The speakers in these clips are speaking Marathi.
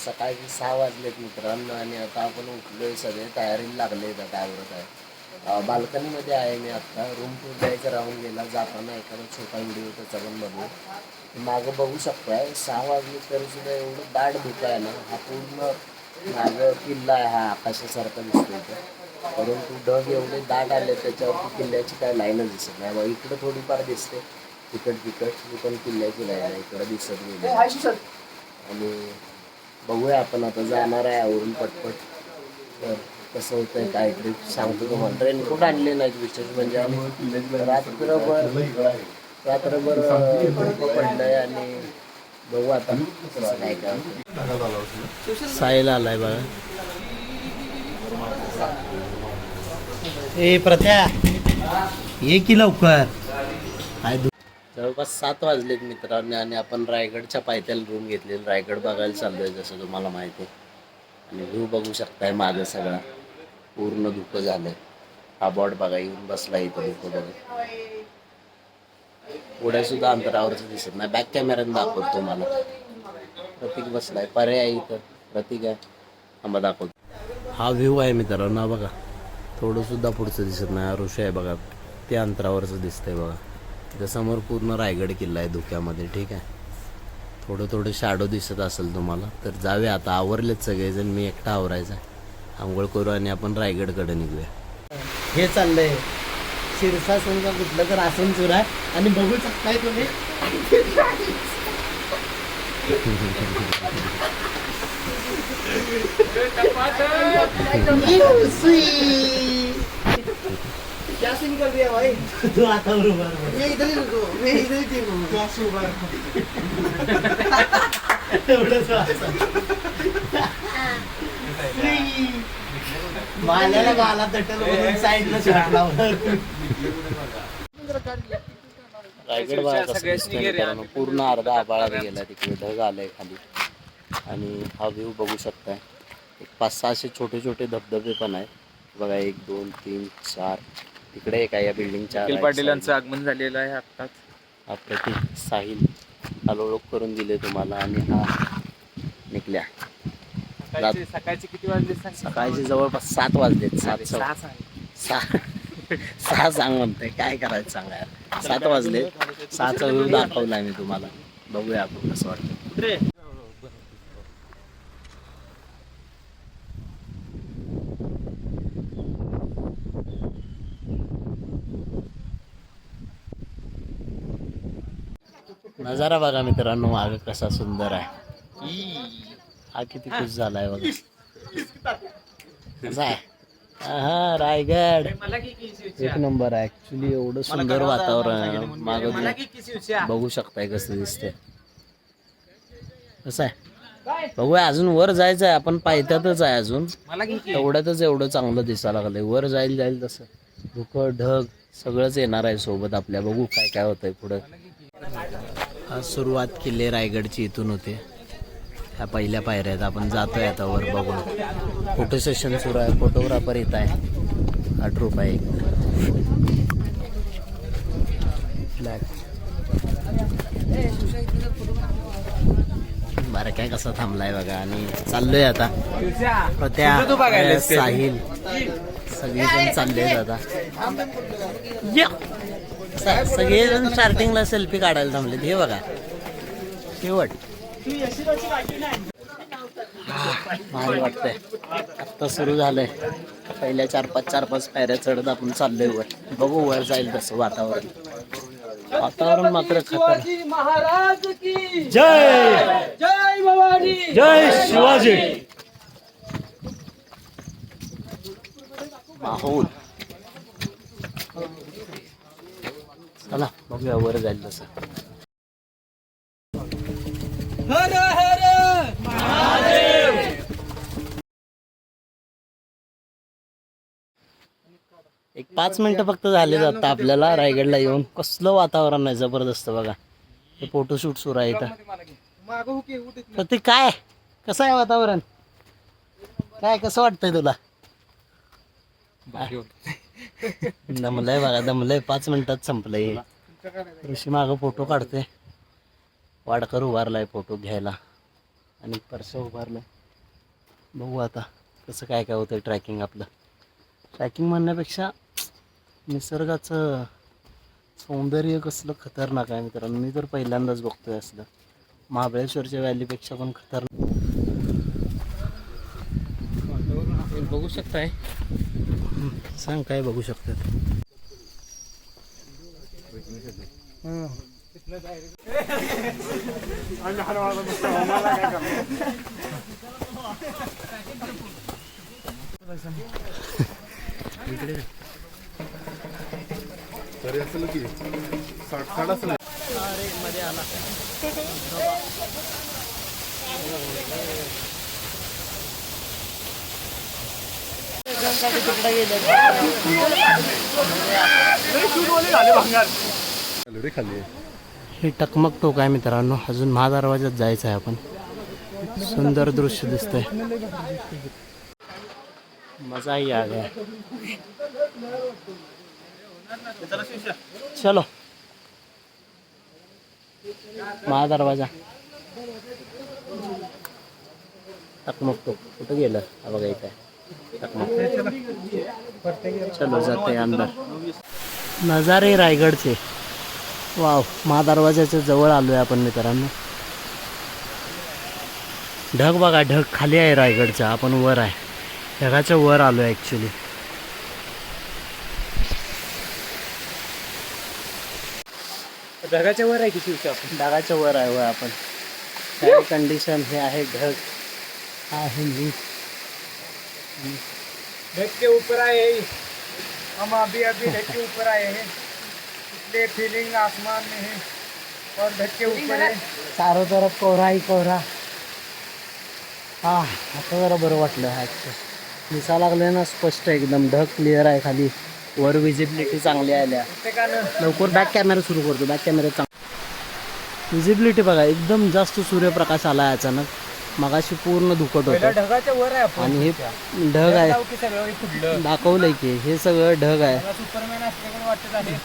सकाळी 6 वाजलेत मित्रांनो आणि आता आपण उठलोय, सगळे तयारीला लागले. आता आवरत आहे. बाल्कनीमध्ये आहे मी आत्ता. रूम टूर द्यायचा राहून गेला, जाताना एखादा छोटा व्हिडिओ त्याचा पण बघू. मागं बघू शकताय 6 वाजले तरी सुद्धा एवढं दाट धुकं आहे ना. हा पूर्ण मागं किल्ला आहे, हा आकाशासारखा दिसतो इथं. परंतु ढग एवढे दाट आले त्याच्यावरती किल्ल्याची काय लाईनच दिसत नाही. बघा इकडं थोडीफार दिसते, तिकट पण किल्ल्याची लाईन आहे इकडं दिसत गेली. आणि बघूया आपण आता जाणार आहे आवरून पटपट. तर कसं होतंय काय ट्रिप सांगतो तुम्हाला. रेनकोट आणले नाहीत, विशेष म्हणजे आम्ही रात्रभर धुकं पडलंय आणि बघू आता कसं काय काय. साहिल आलाय बघा. ए प्रत्या ये की लवकर. जवळपास 7 वाजलेत मित्रांनी आणि आपण रायगडच्या पायथ्याला रूम घेतलेली. रायगड बघायला चाललोय जसं तुम्हाला माहिती आहे. आणि व्ह्यू बघू शकताय माझं सगळा पूर्ण धुकं झालंय. हा बॉट बघा येऊन बसला इथं धुकं बघा. पुढे सुद्धा अंतरावरच दिसत नाही. बॅक कॅमेऱ्याने दाखवतो तुम्हाला. प्रतीक बसलाय, पर्याय इथं प्रतीक आहे. आम्हा दाखवतो. हा व्ह्यू आहे मित्रांनो बघा. थोडं सुद्धा पुढचं दिसत नाही. आरुष आहे बघा, ते अंतरावरच दिसतंय बघा. त्या समोर पूर्ण रायगड किल्ला आहे धुक्यामध्ये. ठीक आहे, थोडं शॅडो दिसत असेल तुम्हाला. तर जाऊया आता. आवरलेत सगळेजण, मी एकटा आवरायचा. आंघोळ करू आणि आपण रायगडकडे निघूया. हे चाललंय शीर्षासन का कुठलं तर आसन सुरू आहे आणि बघू शकताय तुम्ही. क्या सीन कर दिया भाई तू. आता बरोबर मैं इधर ही रुको, मैं इधर ही ठीक हूँ. क्या सुबर माल्याला गाला तटल साईडला सुटला. रायगड बघा कसं दिसतंय मित्रांनो. पूर्ण अर्धा आभाळात गेला, तिकडे ढग आलंय खाली. आणि हा व्ह्यू बघू शकताय. एक 5-6 असे छोटे धबधबे पण आहेत बघा. 1 2 3 4. तिकडे एक आहे या बिल्डिंगच्या. पाटीलांचं आगमन झालेलं आहे आत्ताच. हा प्रतीक साहिल काल ओळख करून दिले तुम्हाला. आणि हा निघल्या. सकाळचे किती वाजले? सकाळचे जवळपास 7 वाजलेत. 6 सांग म्हणते, काय करायचं सांगा यार. 7 वाजले. 6चा व्ह्यू दाखवलाय मी तुम्हाला. बघूया आपण कसं वाटतं. नजारा बघा मित्रांनो मागे कसा सुंदर आहे. हा किती खुश झालाय बघा. कसा आहे हा रायगड. एक नंबर आहे ऍक्च्युली. एवढं सुंदर वातावरण आहे मागं. बघू शकताय कसं दिसतंय. कसं आहे बघूया. अजून वर जायचं आहे. आपण पायथ्यातच आहे अजून. एवढ्यातच एवढं चांगलं दिसायला लागलंय. वर जाईल तसं धुकं ढग सगळंच येणार आहे सोबत आपल्या. बघू काय काय होतंय पुढं. सुरुवात केली रायगडची इथून होते. ह्या पहिल्या पायऱ्या आहेत. आपण जातोय आता वर बघून. फोटो सेशन सुरू आहे. फोटोग्राफर येत आहे. 8 रुपये फ्लॅग. बरं काय कसा थांबलाय बघा. आणि चाललोय आता. त्या साहिल सगळेजण चालले आता. सगळेजण स्टार्टिंगला सेल्फी काढायला थांबले. हे बघा शेवट. भारी वाटतंय. आत्ता सुरू झालंय. पहिल्या 4-5 पायऱ्या चढत आपण चाललोय वर. बघू वर जाईल तसं वातावरण. वातावरण मात्र खतरनाक. महाराज की जय. जय भवानी. जय शिवाजी. माहोल. चला बघूया वर जाईल तसं. हर हर महादेव. एक 5 मिनिटं फक्त झाले आता आपल्याला रायगडला येऊन. कसलं वातावरण आहे जबरदस्त बघा. हे फोटोशूट सुरू आहे इथं. तर ते काय कसं आहे वातावरण, काय कसं वाटतंय तुला? दमलंय बघा, दमलंय. 5 मिनिटात संपलंय. ऋषी मागं फोटो काढते. वाडकर उभारलाय फोटो घ्यायला आणि परस उभारलाय. बघू आता कसं काय काय होतं ट्रॅकिंग आपलं. ट्रॅकिंग म्हणण्यापेक्षा निसर्गाचं सौंदर्य कसलं खतरनाक आहे मित्रांनो. मी तर पहिल्यांदाच बघतोय असलं. महाबळेश्वरच्या व्हॅलीपेक्षा पण खतरनाक. बघू शकताय. सांग काय बघू शकतात. इकडे तरी असेल की 60 असेल. अरे मध्ये आला. रे खाली हे टकमक टोक आहे मित्रांनो. अजून महादरवाज्यात जायचं आहे आपण. सुंदर दृश्य दिसतंय. मजा ही आ गया. चलो महादरवाजा. टकमक टोक कुठं गेलं हा बघा इथं आहे. चलो जाते अंदर. नजारे रायगडचे. वाव, महादरवाजाच्या जवळ आलोय आपण मित्रांनो. ढग बघा, ढग खाली आहे रायगडचा, आपण वर आहे. ढगाच्या वर आलोय ॲक्च्युली. ढगाच्या वर आहे की शिवशा आपण. ढगाच्या वर आहे वर आपण. काय कंडिशन हे आहे. ढग आहे मी. ढग के ऊपर आए हैं हम. अभी ढग के ऊपर आए हैं. इसलिए फीलिंग आसमान में है और ढग के ऊपर है. चारों तरफ कोहरा ही कोहरा. हा, आता जरा बरं वाटलं. ॲक्च्युअली दिसा लागले ना स्पष्ट एकदम. ढग क्लिअर आहे खाली. वर विजिबिलिटी चांगली आल्या. लवकर बॅक कॅमेरा सुरू करतो. बॅक कॅमेरा चांगला. विजिबिलिटी बघा, एकदम जास्त सूर्यप्रकाश आला आहे अचानक. मगाशी पूर्ण धुकट होतं. ढगाच्या वर आहे आपण. आणि हे ढग आहे. सगळं फुटलं. दाखवलंय की हे सगळं ढग आहे. सुपरमॅन असल्याकडे वाटत आहे.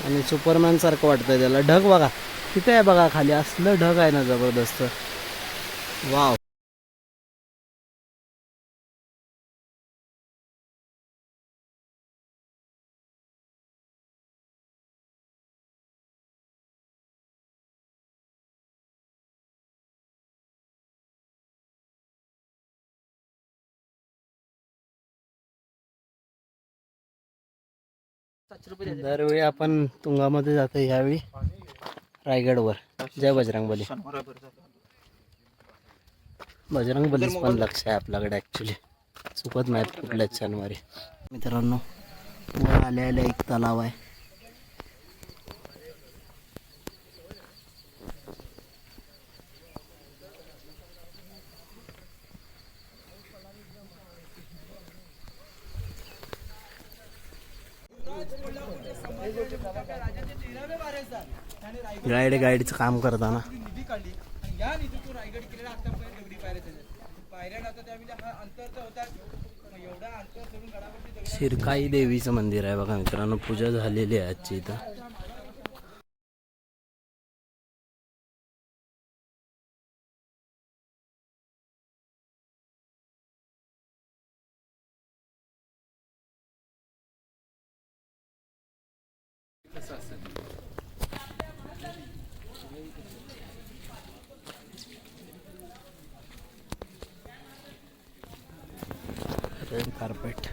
आणि सुपरमॅन सारखं वाटतंय त्याला. ढग बघा तिथे आहे बघा खाली. असलं ढग आहे ना जबरदस्त. वाव. दरवेळी आपण तुंगामध्ये जातो, यावेळी रायगडवर. जय बजरंगबली. बजरंगबलीच पण लक्ष आहे आपल्याकडे ॲक्च्युली. चुकत नाहीत कुठल्याच शनिवारी. मित्रांनो वर आल्या एक तलाव आहे. गाईडचं काम करताना शिरकाई देवीचं मंदिर आहे बघा मित्रांनो. पूजा झालेली आहे आजची इथं. Red carpet.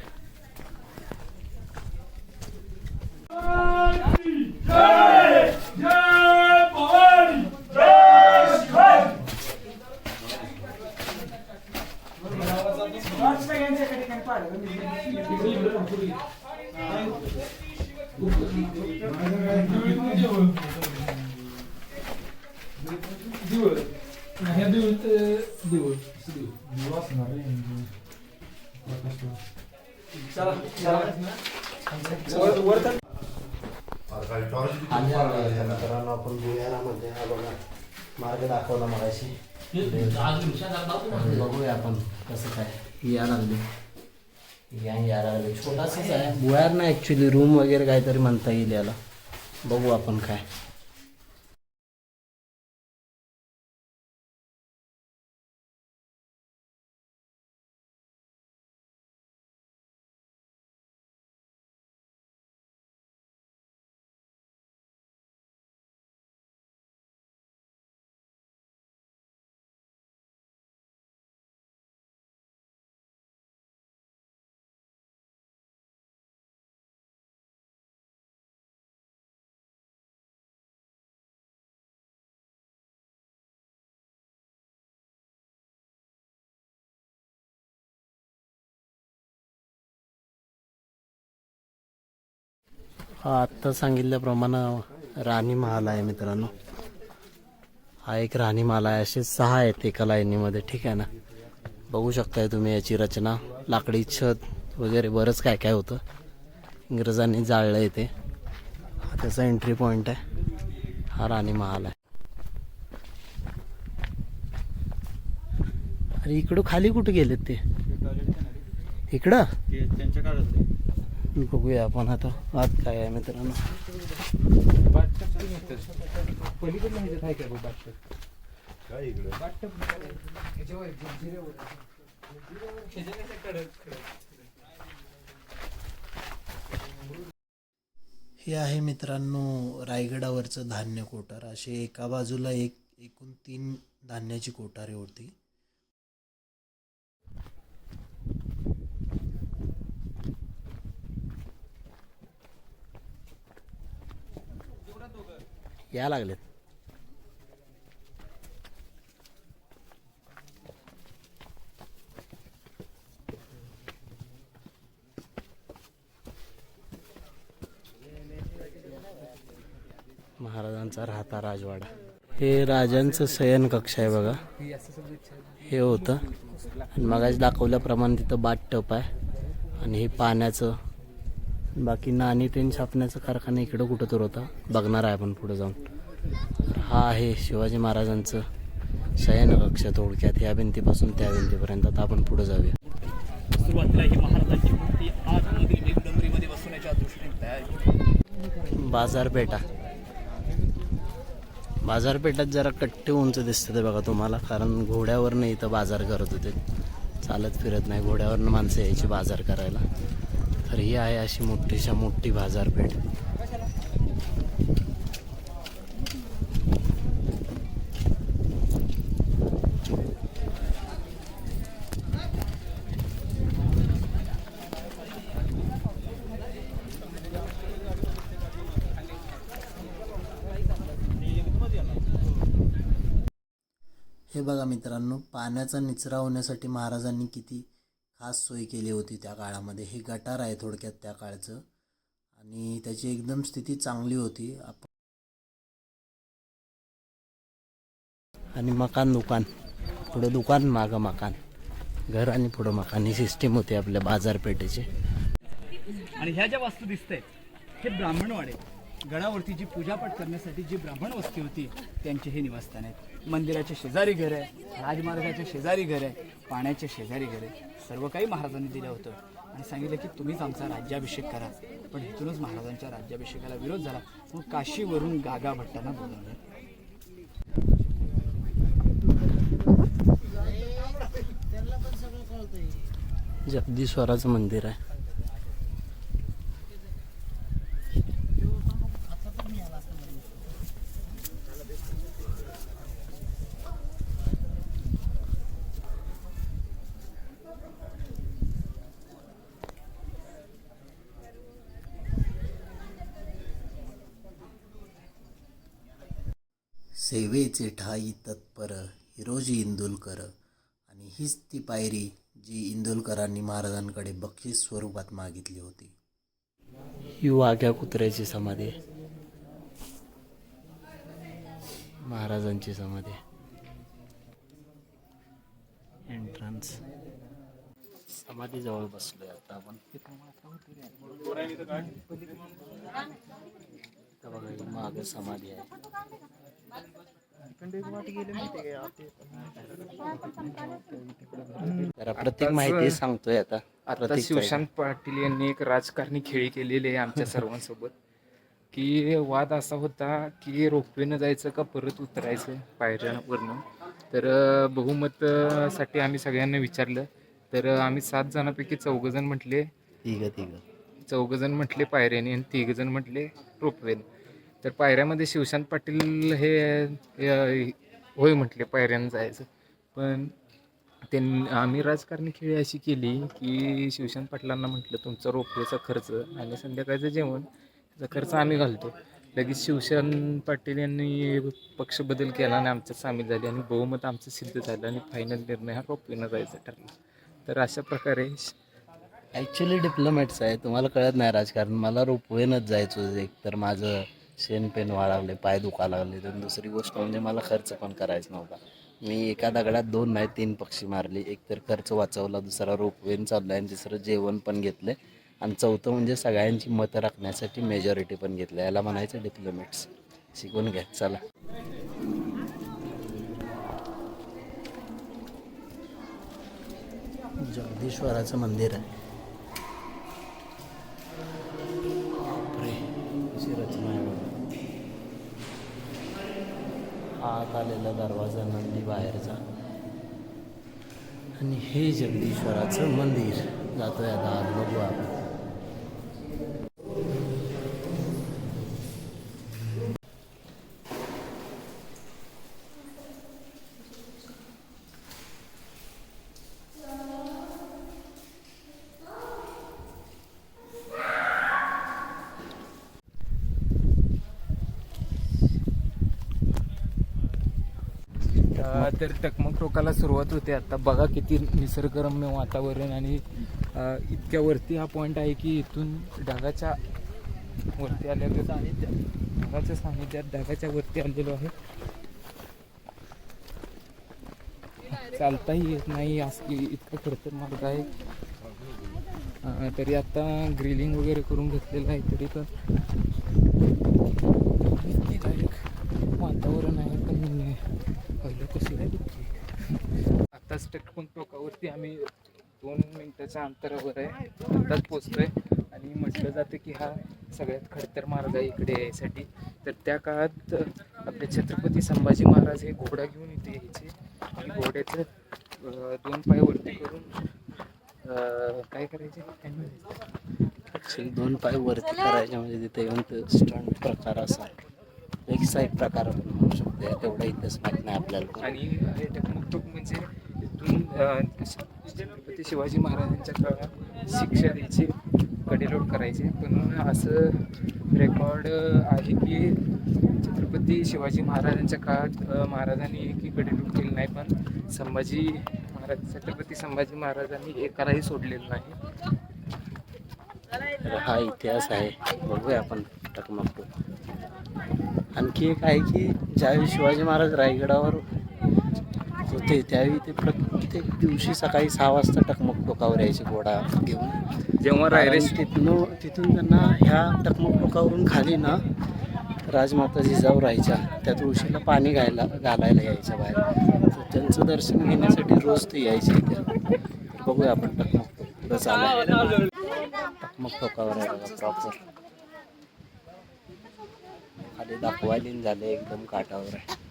मित्रांनो आपण भुयारामध्ये हा बघा मार्ग दाखवला मगाशी. बघूया आपण कसं काय या लागले. या लागले छोटासाच आहे. भुयार ना ॲक्च्युली रूम वगैरे काहीतरी म्हणता येईल याला. बघू आपण काय. हा आत्ता सांगितल्याप्रमाणे राणी महाल आहे मित्रांनो. हा एक राणी महाल आहे. असे 6 आहेत एका लाईनीमध्ये, ठीक आहे ना. बघू शकताय तुम्ही याची रचना, लाकडी छत वगैरे बरंच काय काय होतं. इंग्रजांनी जाळलं इथे. हा त्याचा एंट्री पॉईंट आहे. हा राणी महाल आहे. अरे इकडं खाली कुठे गेलेत ते? इकडं त्यांच्या काळात बघूया आपण आता आत काय आहे मित्रांनो. काय इकडे हे आहे मित्रांनो रायगडावरचं धान्य कोठार. असे एका बाजूला एकूण 3 धान्याची कोठारे होती. या लागलेत. महाराजांचा राहता राजवाडा. हे राजांचं शयन कक्ष आहे बघा. हे होतं आणि मगाच दाखवल्याप्रमाणे तिथं बाथटब आहे आणि हे पाण्याचं. बाकी नाणी तेन छापण्याचा कारखाना इकडं कुठं तर होता, बघणार आहे आपण पुढे जाऊन. तर हा आहे शिवाजी महाराजांचं शयन कक्ष थोडक्यात, या भिंतीपासून त्या भिंतीपर्यंत. आता आपण पुढे जाऊया. सुरुवातीला ही महाराजांची मूर्ती आतमध्ये डोंगरीमध्ये बसवण्याच्या दृष्टीने तयार. बाजारपेठा. बाजारपेठात जरा कट्टे उंच दिसते ते बघा तुम्हाला, कारण घोड्यावरनं इथं बाजार करत होते. चालत फिरत नाही, घोड्यावरनं माणसं यायची बाजार करायला. तर ही आहे अशी मोठी बाजारपेठ. हे बघा मित्रांनो, पाण्याचा निचरा होण्यासाठी महाराजांनी किती खास सोय केली होती त्या काळामध्ये. हे गटार आहे थोडक्यात त्या काळचं आणि त्याची एकदम स्थिती चांगली होती. आणि मकान दुकान, पुढं दुकान मागं मकान, घर आणि पुढं मकान, ही सिस्टीम होती आपल्या बाजारपेठेची. आणि ह्या ज्या वास्तू दिसत हे ब्राह्मणवाडे, गडावरती जी पूजापाठ करण्यासाठी जी ब्राह्मण वस्ती होती त्यांचे हे निवासस्थान आहे. मंदिराच्या शेजारी घर आहे, राजमार्गाच्या शेजारी घर आहे, पाण्याच्या शेजारी घर आहे. सर्व काही महाराजांनी दिलं होतं आणि सांगितलं की तुम्हीच आमचा राज्याभिषेक करा. पण इथूनच महाराजांच्या राज्याभिषेकाला विरोध झाला. मग काशीवरून गागा भट्टांना बोलावलं. जगदीश्वराचं मंदिर आहे. सेवेचे ठाई तत्पर हिरोजी इंदुलकर. आणि हीच ती पायरी जी इंदुलकरांनी महाराजांकडे बक्षीस स्वरूपात मागितली होती. ही वाघ्या कुत्र्याची समाधी आहे, महाराजांची समाधी. एंट्रन्स. समाधीजवळ बसलोय आता आपण. बघा ही माग समाधी आहे. जरा प्रत्येक माहिती सांगतोय आता. आता शिवशांत पाटील यांनी एक राजकारणी खेळी केलेली आहे आमच्या सर्वांसोबत. की वाद असा होता की रोपवेनं जायचं का परत उतरायचं पायऱ्यांवरनं. तर बहुमत साठी आम्ही सगळ्यांना विचारलं. तर आम्ही 7 जणांपैकी 4 जण म्हटले, 4 जण म्हटले पायऱ्याने आणि 3 जण म्हटले रोपवेने. तर पायऱ्यामध्ये शिवशांत पाटील हे होय म्हटले पायऱ्यानं जायचं. पण आम्ही राजकारणी खेळी अशी केली की शिवशांत पाटलांना म्हटलं तुमचा रोपवेचा खर्च आणि संध्याकाळचं जेवण त्याचा खर्च आम्ही घालतो. लगेच शिवशांत पाटील यांनी पक्ष बदल केला आणि आमच्यात सामील झाले आणि बहुमत आमचं सिद्ध झालं आणि फायनल निर्णय हा रोपवेनं जायचा ठरला. तर अशा प्रकारे ॲक्च्युली डिप्लोमॅट्स आहे, तुम्हाला कळत नाही राजकारण. मला रोपवेनंच जायचं होतं. एक तर माझं शेण पेन व्हायला लागले, पाय दुखायला लागले. तर दुसरी गोष्ट म्हणजे मला खर्च पण करायचा नव्हता. मी एका दगडात 2 नाही 3 पक्षी मारले. एक तर खर्च वाचवला, दुसरा रोपवेन चालला आहे आणि तिसरं जेवण पण घेतलं आणि चौथं म्हणजे सगळ्यांची मतं राखण्यासाठी मेजॉरिटी पण घेतलं. याला म्हणायचं डिप्लोमॅट्स. शिकून घ्या, चला. जगदीश्वराचं मंदिर आहे. बापरे, कशी रचना आहे बघा. आत आलेला दरवाजा नंदी बाहेरचा आणि हे जगदीश्वराचं मंदिर. जातोय आता आत, बघू आपण. तर टकमक टोकाला सुरुवात होते. आता बघा किती निसर्गरम्य वातावरण आणि इतक्या वरती हा पॉईंट आहे की इथून ढगाच्या वरती आलेलो ढगाच्या सानिध्यात ढगाच्या वरती आलेलो आहे. चालताही येत नाही, इतका खडतर मार्ग आहे. तरी आता ग्रिलिंग वगैरे करून घेतलेलं आहे, तरी पण वातावरण आहे. पण पहिलं कशी आहे आताच टकमक टोकावरती आम्ही 2 मिनिटाच्या अंतरावर आहे, आताच पोचतोय. आणि म्हटलं जातं की हा सगळ्यात खडतर मार्ग आहे इकडे यायसाठी. तर त्या काळात आपले छत्रपती संभाजी महाराज हे घोडा घेऊन इथे यायचे आणि घोड्याचं 2 पाय वरती करून काय करायचे ॲक्च्युली 2 पाय वरती करायचे म्हणजे तिथे येऊन स्टंट प्रकार असा एक प्रकार आपण म्हणू शकतो. तेवढा इथंच माहीत नाही आपल्याला. आणि हे टकमक टोक म्हणजे इथून छत्रपती शिवाजी महाराजांच्या काळात शिक्षा द्यायची, कडेलोट करायचे. पण असं रेकॉर्ड आहे की छत्रपती शिवाजी महाराजांच्या काळात महाराजांनी एकही कडेलोट केली नाही, पण छत्रपती संभाजी महाराजांनी एकालाही सोडलेलं नाही. तर हा इतिहास आहे. बघूया आपण टकमक टोक. आणखी एक आहे की ज्यावेळी शिवाजी महाराज रायगडावर होते त्यावेळी ते प्रत्येक दिवशी सकाळी 6 वाजता टकमक टोकावर यायचे घोडा घेऊन. जेव्हा रायरेश तिथून त्यांना ह्या टकमक टोकावरून खाली ना राजमाता जिजाऊ राहायच्या, त्या तुळशीला पाणी घालायला यायच्या बाहेर. तर त्यांचं दर्शन घेण्यासाठी रोज ते यायचे इथे. बघूया आपण टकमक टोक पुढं चालू. टकमक टोकावर आहे बघा प्रॉपर. खाली दाखवायला झाले, एकदम काठावर आहे.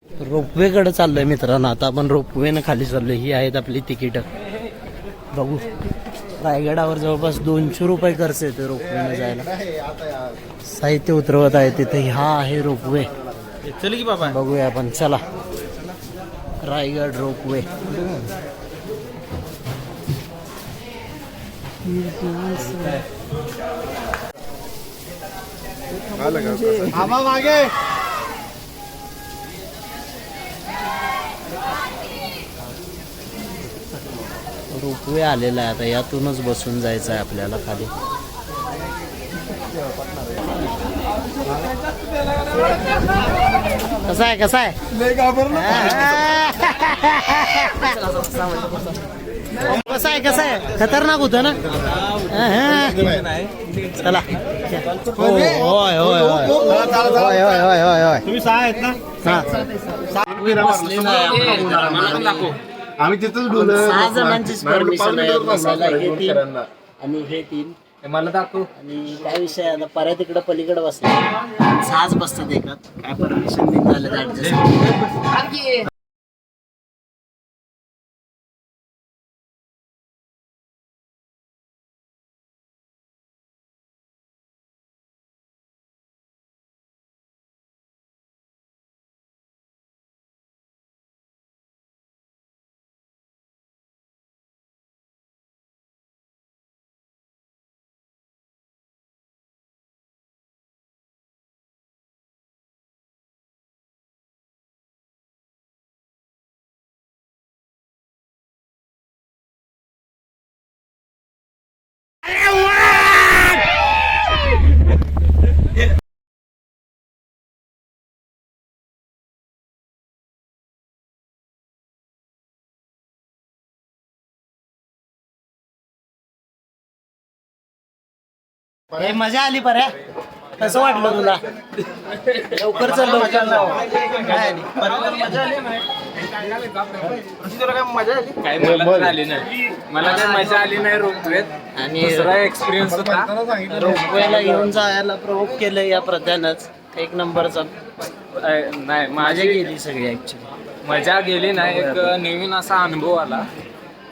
रोपवेकडे चाललोय मित्रांनो. आता आपण रोपवेनं खाली चाललोय. ही आहेत आपली तिकीट. बघू, रायगडावर जवळपास 200 रुपये खर्च येतो रोपवेनं जायला. साहित्य उतरवत आहे तिथे. हा आहे रोपवे. चल की बाबा, बघूया आपण. चला, रायगड रोपवे. मागे रोपवे आलेला आहे. आता यातूनच बसून जायचं आहे आपल्याला खाली. कसा आहे कसा आहे कसा आहे कसा आहे खतरनाक होतं ना. चला. होय होय होय होय होय होय होय होय. तुम्ही 6 आहेत ना. आम्ही तिथंच 6 जणांचीच परमिशन आहे बसायला. हे 3 आणि हे 3 मला दाखव. आणि काय विषय आता पर्या तिकडं पलीकडे बसला. 6च बसतात एकात. काय परमिशन देऊन झालं ऍडजस्ट. हे मजा आली पर्या कसं वाटलं तुला लवकर चल लवकर जाऊ. काय आली? काय मला तर आली नाही, मला काय मजा आली नाही रोपवेत. आणि दुसरा एक्सपिरियन्स होता. रोपवेला घेऊन जायला प्रवोक केलं या प्रत्यानंच. एक नंबरचा नाही मजा माझी गेली सगळी ऍक्च्युली. मजा गेली नाही, एक नवीन असा अनुभव आला.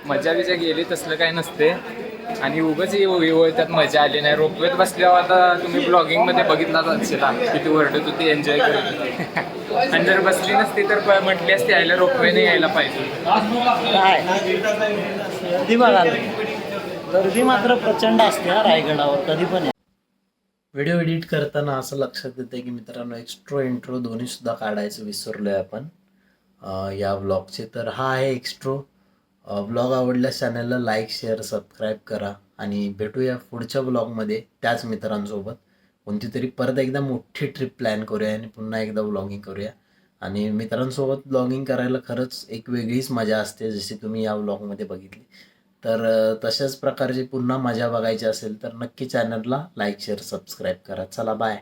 मजा बिजा गेली तसलं काही नसते. आणि उगाच त्यात मजा आली नाही. रोपवेत बसल्यावर आता तुम्ही ब्लॉगिंग मध्ये बघितलाच असेल किती ओरडत होती, एन्जॉय करत होती. आणि जर बसली नसती तर म्हटली असती यायला रोपवेने यायला पाहिजे. काय गर्दी बघा, गर्दी मात्र प्रचंड असते हा रायगडावर कधी पण. व्हिडिओ एडिट करताना असं लक्षात येतं की मित्रांनो एक्स्ट्रो इंट्रो दोन्ही सुद्धा काढायचं विसरलोय आपण या व्लॉगचे. तर हा आहे एक्स्ट्रो. व्लॉग आवडल्यास चॅनलला लाईक शेअर सबस्क्राईब करा आणि भेटूया पुढच्या व्लॉगमध्ये त्याच मित्रांसोबत. कोणती तरी परत एकदा मोठी ट्रिप प्लॅन करूया आणि पुन्हा एकदा व्लॉगिंग करूया. आणि मित्रांसोबत व्लॉगिंग करायला खरंच एक वेगळीच मजा असते, जशी तुम्ही या व्लॉगमध्ये बघितली. तर तशाच प्रकारची पुन्हा मजा बघायची असेल तर नक्की चॅनलला लाईक शेअर सबस्क्राईब करा. चला बाय.